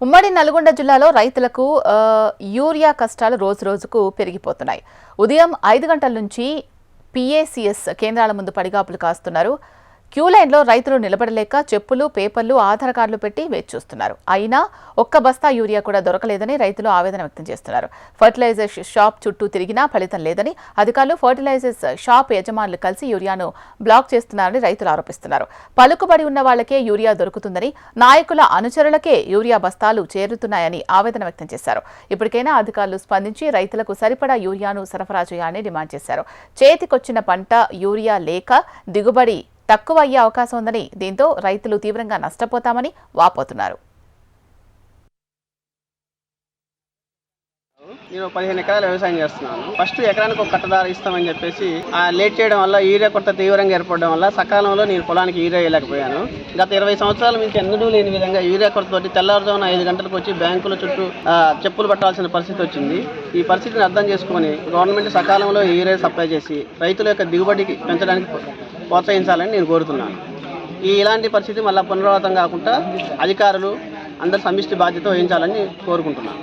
ఉమ్మడి నల్గొండ జిల్లాలో రైతులకు యూరియా కష్టాలు రోజురోజుకు పెరిగిపోతున్నాయి. ఉదయం 5 గంటల నుంచి PACS కేంద్రాల ముందు పడిగాపులు కాస్తున్నారు. క్యూ లైన్లో రైతులు నిలబడలేక చెప్పులు, పేపర్లు, ఆధార్ కార్డులు పెట్టి వేచి చూస్తున్నారు. అయినా ఒక్క బస్తా యూరియా కూడా దొరకలేదని రైతులు ఆవేదన వ్యక్తం చేస్తున్నారు. ఫర్టిలైజర్ షాప్ చుట్టూ తిరిగినా ఫలితం లేదని అధికారులు, ఫర్టిలైజర్స్ షాప్ యజమానులు కలిసి యూరియాను బ్లాక్ చేస్తున్నారని రైతులు ఆరోపిస్తున్నారు. పలుకుబడి ఉన్న వాళ్లకే యూరియా దొరుకుతుందని, నాయకుల అనుచరులకే యూరియా బస్తాలు చేరుతున్నాయని ఆవేదన వ్యక్తం చేశారు. ఇప్పటికైనా అధికారులు స్పందించి రైతులకు సరిపడా యూరియాను సరఫరా చేయాలని డిమాండ్ చేశారు. చేతికొచ్చిన పంట యూరియా లేక దిగుబడి తక్కువ అయ్యే అవకాశం ఉందని, దీంతో రైతులు తీవ్రంగా నష్టపోతామని వాపోతున్నారు. నేను 15 ఎకరాల వ్యవసాయం చేస్తున్నాను. ఫస్ట్ ఎకరానికి ఒక కట్టదార ఇస్తామని చెప్పేసి లేట్ చేయడం వల్ల యూరియా కొరత తీవ్రంగా ఏర్పడడం వల్ల సకాలంలో నేను పొలానికి యూరియా వేయలేకపోయాను. గత 20 సంవత్సరాల నుంచి ఎన్నడూ లేని విధంగా యూరియా కొరతతోటి తెల్లవారుజామున 5 గంటలకు వచ్చి బ్యాంకుల చుట్టూ చెప్పులు పట్టాల్సిన పరిస్థితి వచ్చింది. ఈ పరిస్థితిని అర్థం చేసుకుని గవర్నమెంట్ సకాలంలో యూరియా సప్లై చేసి రైతుల యొక్క దిగుబడికి పెంచడానికి ప్రోత్సహించాలని నేను కోరుతున్నాను. ఇలాంటి పరిస్థితి మళ్ళీ పునరావృతం కాకుండా అధికారులు అందరు సమిష్టి బాధ్యత వహించాలని కోరుకుంటున్నాను.